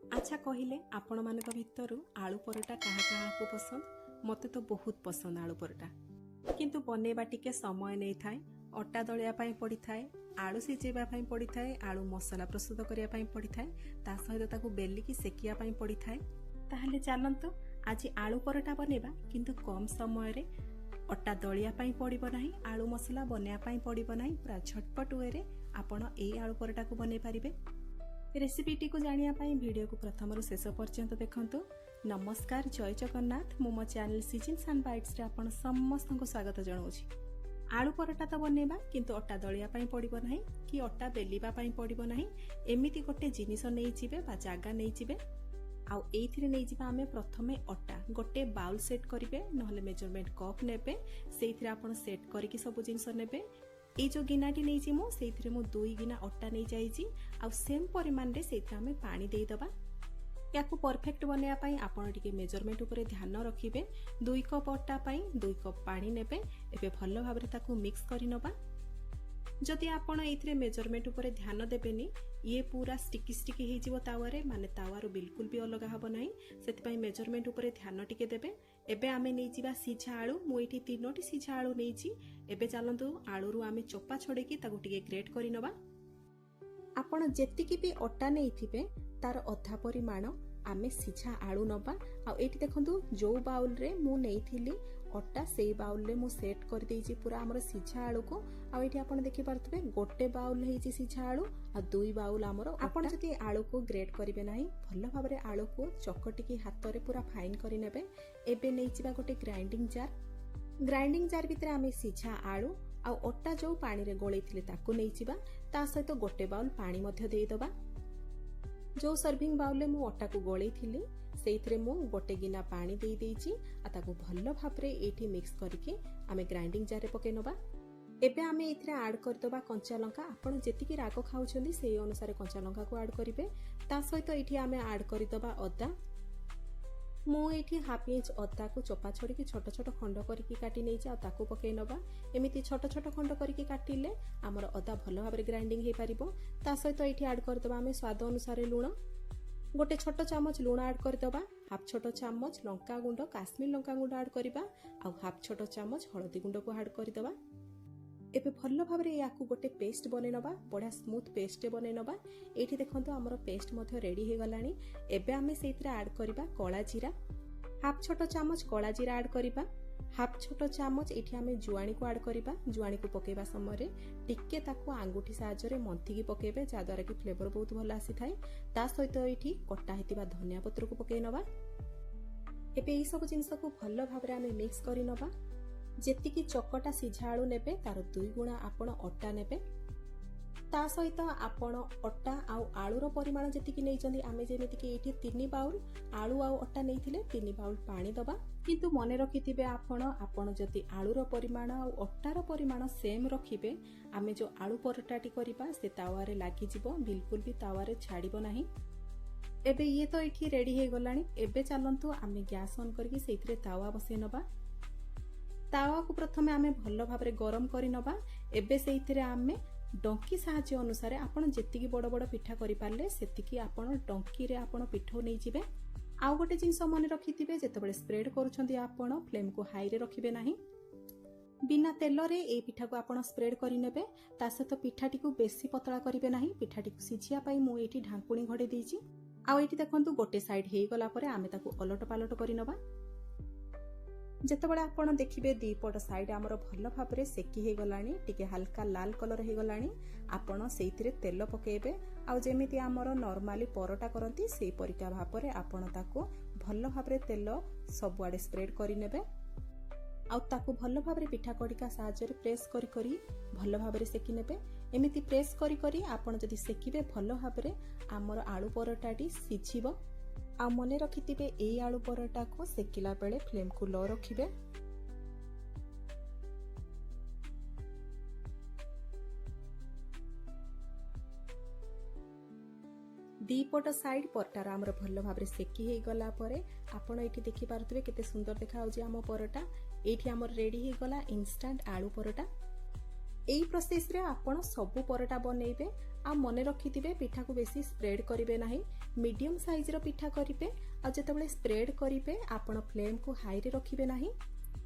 अच्छा कहले आपण मानक भितरु आलू परोटा कहा कहा को पसंद। मते तो बहुत पसंद आलू परोटा, किंतु बनेबा टिके समय नहीं थाए। अटा दलिया पाई पड़ी थाए, आलू सिझेबा पाई पड़ी थाए, आलू मसला प्रस्तुत करिया पाई पड़ी थाए, ता सहित ताकू बेलिकी सेकिया पाई पड़ी थाए। ताहले चलंतु आज आलू परोटा बनेबा, किंतु कम समय रे। अटा दलिया पाई पड़िबो नाही, आलू मसला बनिया पाई पड़िबो नाही, पूरा झटपट वे रे आपण एई आलू परोटा को बनै पारिबे। रेसिपीटी को जानिया पाई वीडियो को प्रथम शेष पर्यंत देखंतु। नमस्कार, जय जगन्नाथ। मो चैनल सीजन्स एंड बाइट्स रे आपण समस्त को स्वागत जणाउछि। आलू परोटा तो बनेबा, किंतु अटा दलिया पाई पड़िबो नाही कि अटा बेलिबा पाई पड़िबो नाही। एमिति गोटे जिनिस नै जिबे बा जागा नै जिबे। आउ एइथिरे नै जिबा आमे प्रथमे अटा गोटे बाउल सेट करिवे, नहले मेजरमेंट कप नेबे। सेइथिरे आपण सेट करिकि सब जिनिस नेबे। ए जो गिनाटी नहीं जी मो सेइथिरे मो 2 गिना अटा नहीं जाइजी। आ सेम परिमाण रे सेइथिरे आमे पानी देई दबा। याकू परफेक्ट बनेया पाई आपण टिके मेजरमेंट उपरे ध्यान रखिबे। 2 कप अटा पाई 2 कप पानी नेबे। एबे भलो भाबरे ताकू मिक्स करि नबा। जदि आपण एथिरे मेजरमेंट उपरे ध्यान देबेनी, ये पूरा स्टिकी स्टिकी हे जिवो तावारे, माने तावारो बिल्कुल भी अलग हबो नाही। सेति पई मेजरमेंट उपरे ध्यान टिके देबे। एबे आमे नै जिबा सिझा आलू। मु एठी 3टी सिझा आलू नैची। एबे चलंतु आलू रु आमे चोपा छोडेकी ताकू टिके ग्रेट करि नबा। आपण जेतिकी भी अटा नैथिबे तार अधा परिमाण आमे सिझा आलू नबा। आ एठी देखंतु जो बाउल रे मु नैथिली अटा, सेई बाउल रे मु सेट कर देइची पूरा हमर सिझा आलू को। आ एठी आपण देखि पारतबे गोटे बाउल हेची सिझा आलू आ 2 बाउल हमर। आपण जति आलू को ग्रेट करिवे नाही, भलो भाबरे आलू को चकटिकी हाथ रे पूरा फाइन करि नेबे। एबे नैचिबा गोटे ग्राइंडिंग जार भितरे आमे सिझा आलू आ अटा जो पानी रे गोळैथिले ताकू नैचिबा। ता सहित गोटे बाउल पानी मध्ये देई दबा। जो सर्विंग बाउल में मु अटा को गोळै थिली सेइथिरे मु गोटे गिना पानी देई देइची। आ ताकू भलो भाबरे एठी मिक्स करके आमे ग्राइंडिंग जार रे पके नबा। एबे आमे एथिरे ऐड कर दबा कंचा लंका। आपण जेतिकी राग खाउछंदी सेई अनुसार कंचा लंका को ऐड करिवे। ता सहित एठी आमे ऐड करि दबा अदा। मु एठी हाफ इंच अदा को चोपा छोड़ी छोट छोट खंड करके काटी नैची। आ ताकू पके नबा। एमिति छोट छोट खंड करके काटिले हमर अदा भलो भाबरे ग्राइंडिंग हे पारिबो। ता सहित एठी ऐड कर दबा आमे स्वाद अनुसार लूण। गोटे छोट चामच लूण ऐड कर दबा। हाफ छोट चामच लंका गुंड, काश्मीर लंका गुंड ऐड करबा। आ हाफ छोट चामच हळदी गुंड को ऐड कर दबा। एबे भलो भाबरे याकू गोटे पेस्ट बने नबा। बढा स्मूथ पेस्ट बने नबा। एठी देखंतु हमर पेस्ट मध्ये रेडी हे गलानी। एबे आमे सेइतरे ऐड करबा कळा जीरा। हाफ छोट चामच कळा जीरा ऐड करबा। हाफ छोट चामच एठी आमे जुआणी को ऐड करबा। जुआणी को पकेबा समय रे टिके ताकू आंगुठी साहाय्य रे मंथी की पकेबे, जा द्वारा कि फ्लेवर बहुत भलो आसी थाए। ता सहित एठी कटा हेतिबा धनिया पत्र को पके नबा। एबे ई सब जिंस को भलो भाबरे आमे मिक्स करि नबा। जेतिकी चकटा सिझा आलू नेबे तार 2 गुणा आपण अटा नेबे। ता सहित आपण अटा आ आलू रो परिमाण जेतिकी नै चंदी, आमे जेमिति कि एठी 3 बाउल आलू आ अटा नैथिले 3 बाउल पानी दबा। किंतु मने रखिथिबे आपण जति आलू रो परिमाण आ अटा रो परिमाण सेम रखिबे, आमे जो आलू परोटाटी करिबा से तावा रे लागि जिवो, बिल्कुल भी तावा रे छाड़िबो नाही। एबे ये तो एठी रेडी हे गलानी। एबे चलंतु आमे गैस ऑन करके सेइथिरे तावा बसे नबा। तावा को प्रथमे आमे भलो भाबरे गरम करि नबा। एबे सेइथिरे आमे डंकी साहाय्य अनुसार आपण जेतिकी बड़ बड़ पिठा करि पारले सेतिकी आपण डंकी रे आपण पिठो नै जिवे। आउ गोटे जिंस मने रखिथिबे, जेतेबेले स्प्रेड करूछंदी आपण फ्लेम को हाई रे रखिबे नाही। बिना तेल रे ए पिठा को आपण स्प्रेड करि नेबे। ता सहित पिठाटी को बेसी पतला करिवे नाही। पिठाटी को सिझिया पाई मु एठी ढांकुणी घडे देइची। आउ एठी देखंतु गोटे साइड हेइ गला परे आमे ताकू अलट पालट करि नबा। जेतेबेले आपण देखिबे दी पट साइड हमर भलो भाबरे सेकी हे गलानी, टिके हल्का लाल कलर हे गलानी। आपण सेइथिरे तेल पकेबे। आ जेमिति हमर नॉर्मली परोटा करंती सेई परिका भाबरे आपण ताको भलो भाबरे तेल सब आडे स्प्रेड करि नेबे। आ ताको भलो भाबरे पिठा कड़िका साहाय्य रे प्रेस करी करी भलो भाबरे सेकी नेबे। एमिति प्रेस करी करी आपण जदि सेकिबे भलो भाबरे हमर आलू परोटाटी सिझिबो। आ मने रखिथिबे एई आलू परोटा को सेकिला बेले फ्लेम को लो रखिबे। दी पट साइड परोटा हमर भलो भाबरे सेकी हे गला परे आपण एठी देखि पारतबे केते सुंदर देखा होजी हम परोटा। एठी हमर रेडी हे गला इंस्टेंट आलू परोटा। एई प्रोसेस रे आपण सब परोटा बनेइबे। आ मन रखिथिबे पिठा को बेसी स्प्रेड करिवे नाही, मीडियम साइज रो पिठा करिवे। आ जेतेबेले स्प्रेड करिवे आपण फ्लेम को हाई रे रखिवे नाही।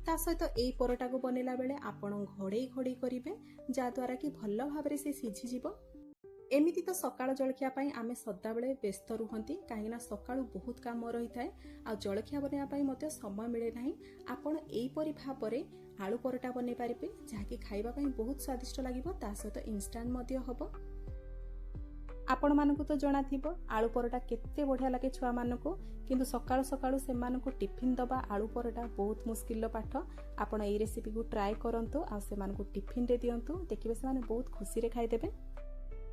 ता सहित एई परोटा को बनेला बेले आपण घोड़े घोड़े करिवे जा द्वारा कि भल भाबरे से सिझी जिवो। एमिति तो सकाळ जलखिया पई आमे सदा बेले व्यस्त रुहंती काहेना सकाळू बहुत काम रही थाए आ जलखिया बनेया पई मते समय मिले नाही। आपण एई परि भाबरे आलू परोटा बनै पारिबे जाकि खाइबा पई बहुत स्वादिष्ट लागिबो, ता सहित इंस्टेंट मध्य हबो। आपण मानकु तो जणा थिबो आलू परोटा केते बढ़िया लागे छुआ मानकु, किंतु सकाळू सकाळू से मानकु टिफिन दबा आलू परोटा बहुत मुश्किल पाठ। आपण एई रेसिपी को ट्राई करंतु आ से मानकु टिफिन रे दियंतु, देखिबे से माने बहुत खुशी रे खाइ देबे।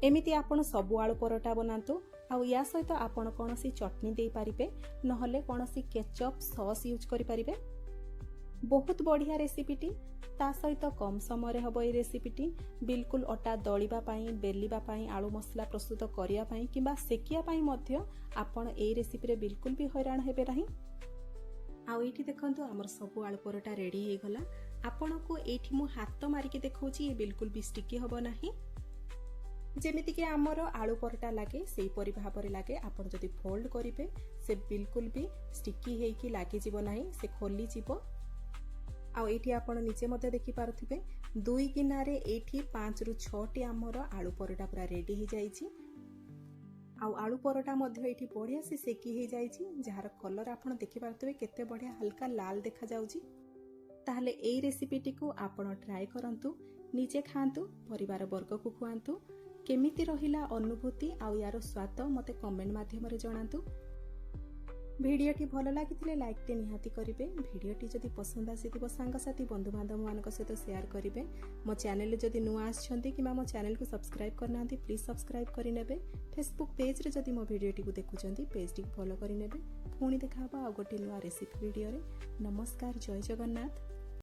एमिति आपण सब आलू परोटा बनातु। आ या सहित आपण कोनोसी चटनी देई पारिबे, नहले कोनोसी केचप सॉस यूज करि पारिबे। बहुत बढ़िया रेसिपीटी, ता सहित कम समय हबो। ए रेसिपीटी बिल्कुल अटा दलिबा पई, बेलिबा पई, आलू मसला प्रस्तुत करिया पई किबा सेकिया पई मध्य आपण ए रेसिपी रे बिल्कुल भी हैरान हेबे नाही। आ एठी देखंतु हमर सब आलू परोटा रेडी हे गला। आपण को एठी मु हाथ मारिके देखौची, ए बिल्कुल भी स्टिकी हबो नाही। जेमिति कि आमर आलू परोटा लागे सेही परि भाबरे लागे। आपण जदि फोल्ड करिवे से बिल्कुल भी स्टिकी हेकी लागि जिवो नाही, से खोली जिवो। आ एठी आपण नीचे मते देखि पारुथिबे दुई किनारे एठी 5 रु 6 टी आमर आलू परोटा पूरा रेडी हे जाईची। आ आलू परोटा मध्य एठी बढ़िया से सेकी हे जाईची, जहार कलर आपण देखि पारुथिबे केते बढ़िया हल्का लाल देखा जाउची। ताहले एई रेसिपीटी को आपण ट्राई करंतु, निजे खांतु, परिवार वर्ग को खुआंतु। केमिति रहिला अनुभूति आ यार स्वाद मते कमेंट माध्यम रे जणांतु। भिडियोटी भल लागिथिले लाइक टे निहाती करिवे। भिडियोटी जदि पसंद आसीथिबो सांगसाथी बंधु बांधव मानक सहित शेयर करिवे। मो चैनल रे जदि नुआ आछंती कि मो चैनल को सब्सक्राइब करनांती प्लीज सब्सक्राइब करि नेबे। फेसबुक पेज रे जदि मो भिडियोटी को देखुचंती पेज टी फॉलो करि नेबे। पुणी देखा आ गोटे नुआ रेसिपी वीडियो रे। नमस्कार, जय जगन्नाथ।